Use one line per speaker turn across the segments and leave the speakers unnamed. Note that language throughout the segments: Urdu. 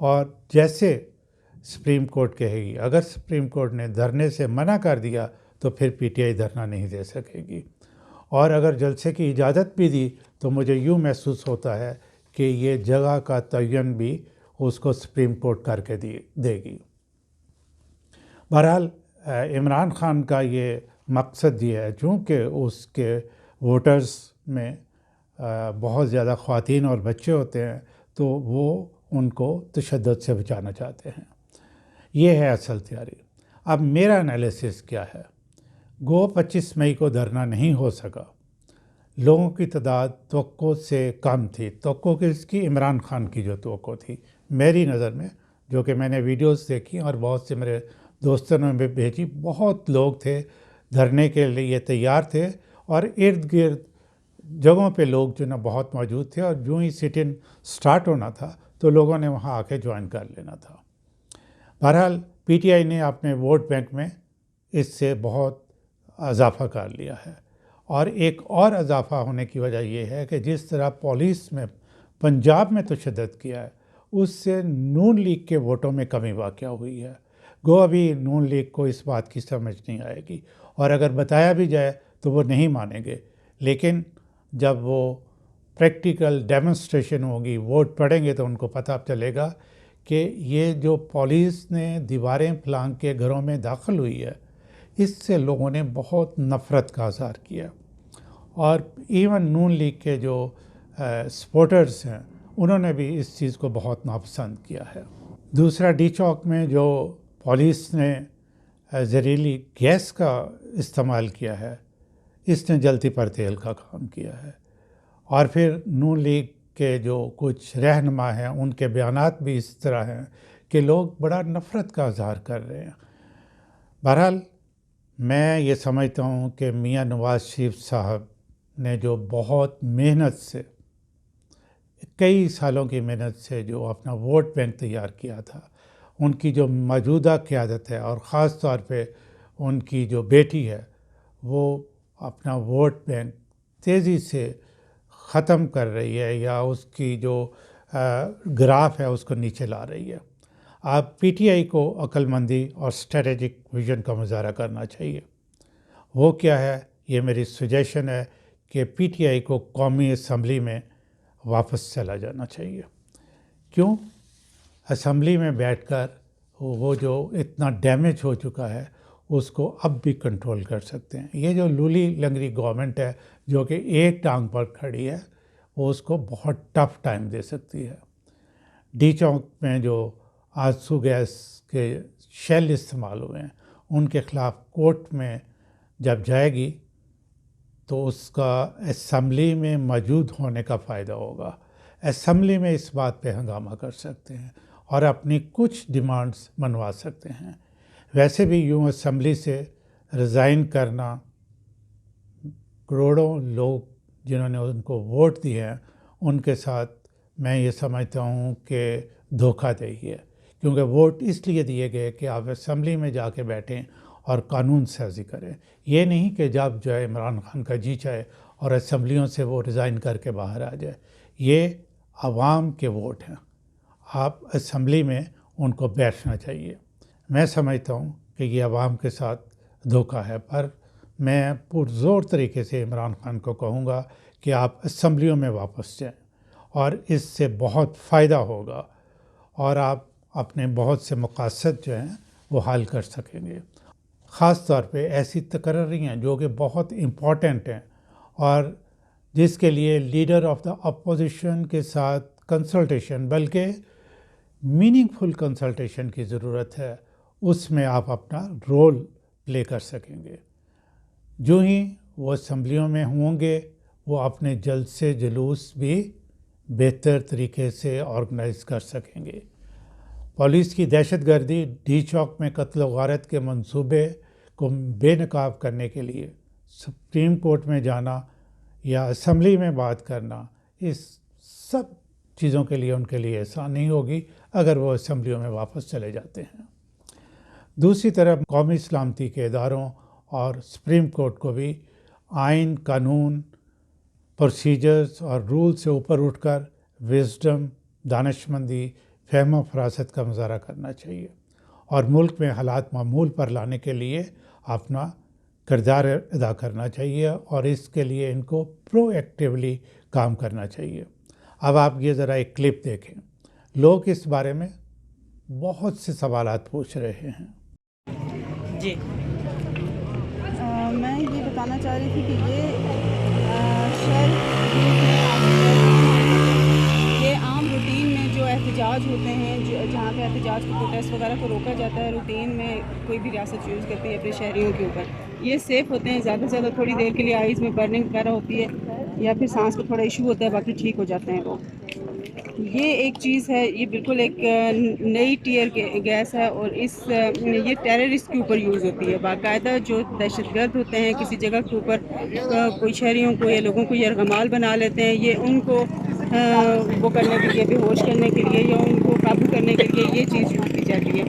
اور جیسے سپریم کورٹ کہے گی، اگر سپریم کورٹ نے دھرنے سے منع کر دیا تو پھر پی ٹی آئی دھرنا نہیں دے سکے گی، اور اگر جلسے کی اجازت بھی دی تو مجھے یوں محسوس ہوتا ہے کہ یہ جگہ کا تعین بھی اس کو سپریم کورٹ کر کے دے گی۔ بہرحال عمران خان کا یہ مقصد یہ ہے، چونکہ اس کے ووٹرز میں بہت زیادہ خواتین اور بچے ہوتے ہیں تو وہ ان کو تشدد سے بچانا چاہتے ہیں۔ یہ ہے اصل تیاری۔ اب میرا انالیسس کیا ہے؟ گو 25 مئی کو دھرنا نہیں ہو سکا، لوگوں کی تعداد توقع سے کم تھی، توقع کس کی؟ عمران خان کی جو توقع تھی میری نظر میں، جو کہ میں نے ویڈیوز دیکھی اور بہت سے میرے دوستوں نے بھیجی، بہت لوگ تھے دھرنے کے لیے تیار تھے، اور ارد گرد جگہوں پہ لوگ جو نا بہت موجود تھے، اور جو ہی سٹ ان سٹارٹ ہونا تھا تو لوگوں نے وہاں آ کے جوائن کر لینا تھا۔ بہرحال پی ٹی آئی نے اپنے ووٹ بینک میں اس سے بہت اضافہ کر لیا ہے، اور ایک اور اضافہ ہونے کی وجہ یہ ہے کہ جس طرح پولیس میں پنجاب میں تشدد کیا ہے، اس سے نون لیگ کے ووٹوں میں کمی واقع ہوئی ہے۔ گو ابھی نون لیگ کو اس بات کی سمجھ نہیں آئے گی، اور اگر بتایا بھی جائے تو وہ نہیں مانیں گے، لیکن جب وہ پریکٹیکل ڈیمونسٹریشن ہوگی، ووٹ پڑیں گے تو ان کو پتہ چلے گا کہ یہ جو پولیس نے دیواریں پھلانگ کے گھروں میں داخل ہوئی ہے، اس سے لوگوں نے بہت نفرت کا اظہار کیا، اور ایون نون لیگ کے جو سپورٹرز ہیں انہوں نے بھی اس چیز کو بہت ناپسند کیا ہے۔ دوسرا، ڈی چوک میں جو پولیس نے زہریلی گیس کا استعمال کیا ہے، اس نے جلتی پر تیل کا کام کیا ہے، اور پھر نون لیگ کے جو کچھ رہنما ہیں ان کے بیانات بھی اس طرح ہیں کہ لوگ بڑا نفرت کا اظہار کر رہے ہیں۔ بہرحال میں یہ سمجھتا ہوں کہ میاں نواز شریف صاحب نے جو بہت محنت سے، کئی سالوں کی محنت سے جو اپنا ووٹ بینک تیار کیا تھا، ان کی جو موجودہ قیادت ہے، اور خاص طور پہ ان کی جو بیٹی ہے، وہ اپنا ووٹ بینک تیزی سے ختم کر رہی ہے، یا اس کی جو گراف ہے اس کو نیچے لا رہی ہے۔ آپ پی ٹی آئی کو عقل مندی اور اسٹریٹجک ویژن کا مظاہرہ کرنا چاہیے۔ وہ کیا ہے؟ یہ میری سجیشن ہے کہ پی ٹی آئی کو قومی اسمبلی میں واپس چلا جانا چاہیے۔ کیوں؟ اسمبلی میں بیٹھ کر وہ جو اتنا ڈیمیج ہو چکا ہے اس کو اب بھی کنٹرول کر سکتے ہیں۔ یہ جو لولی لنگری گورنمنٹ ہے جو کہ ایک ٹانگ پر کھڑی ہے، وہ اس کو بہت ٹف ٹائم دے سکتی ہے۔ ڈی چوک میں جو آنسو گیس کے شیل استعمال ہوئے ہیں، ان کے خلاف کورٹ میں جب جائے گی تو اس کا اسمبلی میں موجود ہونے کا فائدہ ہوگا۔ اسمبلی میں اس بات پہ ہنگامہ کر سکتے ہیں اور اپنی کچھ ڈیمانڈز منوا سکتے ہیں۔ ویسے بھی یوں اسمبلی سے ریزائن کرنا، کروڑوں لوگ جنہوں نے ان کو ووٹ دیے ہیں ان کے ساتھ میں یہ سمجھتا ہوں کہ دھوکہ دہی ہے، کیونکہ ووٹ اس لیے دیے گئے کہ آپ اسمبلی میں جا کے بیٹھیں اور قانون سازی کریں، یہ نہیں کہ جب جو ہے عمران خان کا جی چاہے اور اسمبلیوں سے وہ ریزائن کر کے باہر آ جائے۔ یہ عوام کے ووٹ ہیں، آپ اسمبلی میں ان کو بیٹھنا چاہیے۔ میں سمجھتا ہوں کہ یہ عوام کے ساتھ دھوکہ ہے، پر میں پرزور طریقے سے عمران خان کو کہوں گا کہ آپ اسمبلیوں میں واپس جائیں، اور اس سے بہت فائدہ ہوگا، اور آپ اپنے بہت سے مقاصد جو ہیں وہ حل کر سکیں گے۔ خاص طور پہ ایسی تقرریاں جو کہ بہت امپورٹنٹ ہیں اور جس کے لیے لیڈر آف دا اپوزیشن کے ساتھ کنسلٹیشن، بلکہ میننگ فل کنسلٹیشن کی ضرورت ہے، اس میں آپ اپنا رول پلے کر سکیں گے۔ جو ہی وہ اسمبلیوں میں ہوں گے، وہ اپنے جلسے جلوس بھی بہتر طریقے سے آرگنائز کر سکیں گے۔ پولیس کی دہشت گردی، ڈی چوک میں قتل و غارت کے منصوبے کو بے نقاب کرنے کے لیے سپریم کورٹ میں جانا یا اسمبلی میں بات کرنا، اس سب چیزوں کے لیے ان کے لیے آسان نہیں ہوگی اگر وہ اسمبلیوں میں واپس چلے جاتے ہیں۔ دوسری طرف قومی سلامتی کے اداروں اور سپریم کورٹ کو بھی آئین، قانون، پروسیجرز اور رول سے اوپر اٹھ کر وزڈم، دانشمندی، فہم و فراست کا مظاہرہ کرنا چاہیے اور ملک میں حالات معمول پر لانے کے لیے اپنا کردار ادا کرنا چاہیے اور اس کے لیے ان کو پرو ایکٹیولی کام کرنا چاہیے۔ اب آپ یہ ذرا ایک کلپ دیکھیں۔ لوگ اس بارے میں بہت سے سوالات پوچھ رہے ہیں۔
جی میں یہ بتانا چاہ رہی تھی کہ یہ عام روٹین میں جو احتجاج ہوتے ہیں، جہاں پہ احتجاج کو پروٹیسٹ وغیرہ کو روکا جاتا ہے، روٹین میں کوئی بھی ریاست یوز کرتی ہے اپنے شہریوں کے اوپر، یہ سیف ہوتے ہیں زیادہ سے زیادہ تھوڑی دیر کے لیے آئیز میں برننگ وغیرہ ہوتی ہے یا پھر سانس کا تھوڑا ایشو ہوتا ہے، باقی ٹھیک ہو جاتے ہیں لوگ۔ یہ ایک چیز ہے، یہ بالکل ایک نئی ٹیئر گیس ہے اور یہ ٹیررسٹ کے اوپر یوز ہوتی ہے۔ باقاعدہ جو دہشت گرد ہوتے ہیں کسی جگہ کے اوپر کوئی شہریوں کو یا لوگوں کو یرغمال بنا لیتے ہیں، یہ ان کو وہ کرنے کے لیے، بے ہوش کرنے کے لیے یا ان کو قابو کرنے کے لیے یہ چیز یوز کی جاتی ہے،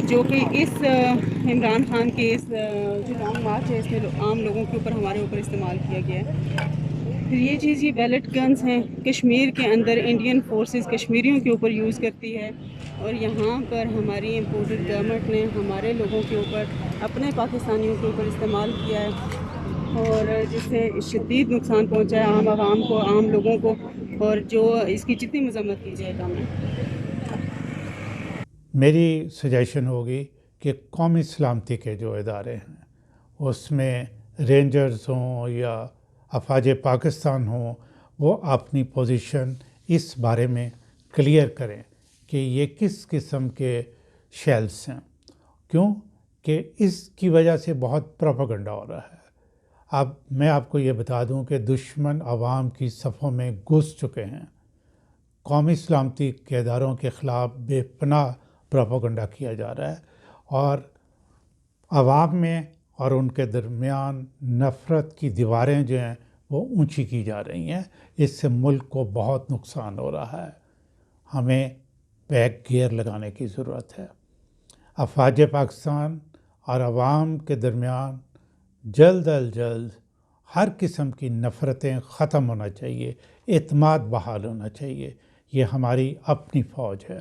جو کہ اس عمران خان کے اس جو لانگ مارچ ہے اس میں عام لوگوں کے اوپر، ہمارے اوپر استعمال کیا گیا ہے۔ پھر یہ چیز، یہ بیلٹ گنز ہیں، کشمیر کے اندر انڈین فورسز کشمیریوں کے اوپر یوز کرتی ہے اور یہاں پر ہماری امپورٹڈ گورنمنٹ نے ہمارے لوگوں کے اوپر، اپنے پاکستانیوں کے اوپر استعمال کیا ہے اور جس سے شدید نقصان پہنچا ہے عام عوام کو، عام لوگوں کو، اور جو اس کی جتنی مذمت کی جائے کم ہے۔
میری سجیشن ہوگی کہ قومی سلامتی کے جو ادارے ہیں اس میں رینجرز ہوں یا افواج پاکستان ہوں، وہ اپنی پوزیشن اس بارے میں کلیئر کریں کہ یہ کس قسم کے شیلز ہیں، کیوں کہ اس کی وجہ سے بہت پروپیگنڈا ہو رہا ہے۔ اب میں آپ کو یہ بتا دوں کہ دشمن عوام کی صفوں میں گھس چکے ہیں۔ قومی سلامتی کے اداروں کے خلاف بے پناہ پروپیگنڈا کیا جا رہا ہے اور عوام میں اور ان کے درمیان نفرت کی دیواریں جو ہیں وہ اونچی کی جا رہی ہیں۔ اس سے ملک کو بہت نقصان ہو رہا ہے۔ ہمیں بیک گیئر لگانے کی ضرورت ہے۔ افواج پاکستان اور عوام کے درمیان جلد از جلد ہر قسم کی نفرتیں ختم ہونا چاہیے، اعتماد بحال ہونا چاہیے۔ یہ ہماری اپنی فوج ہے،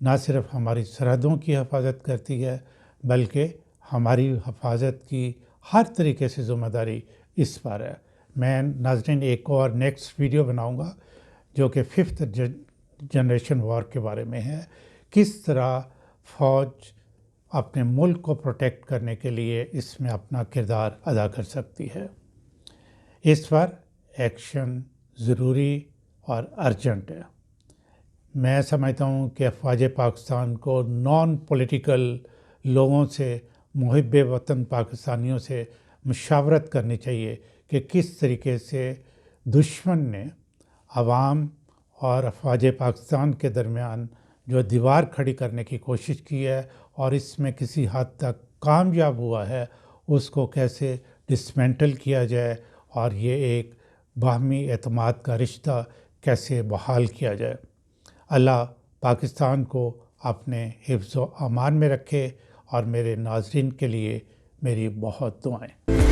نہ صرف ہماری سرحدوں کی حفاظت کرتی ہے بلکہ ہماری حفاظت کی ہر طریقے سے ذمہ داری اس پر ہے۔ میں ناظرین ایک اور نیکسٹ ویڈیو بناؤں گا جو کہ 5th جنریشن وار کے بارے میں ہے، کس طرح فوج اپنے ملک کو پروٹیکٹ کرنے کے لیے اس میں اپنا کردار ادا کر سکتی ہے۔ اس پر ایکشن ضروری اور ارجنٹ ہے۔ میں سمجھتا ہوں کہ افواج پاکستان کو نان پولیٹیکل لوگوں سے، محب وطن پاکستانیوں سے مشاورت کرنی چاہیے کہ کس طریقے سے دشمن نے عوام اور افواج پاکستان کے درمیان جو دیوار کھڑی کرنے کی کوشش کی ہے اور اس میں کسی حد تک کامیاب ہوا ہے، اس کو کیسے ڈسمینٹل کیا جائے اور یہ ایک باہمی اعتماد کا رشتہ کیسے بحال کیا جائے۔ اللہ پاکستان کو اپنے حفظ و امان میں رکھے اور میرے ناظرین کے لیے میری بہت دعائیں۔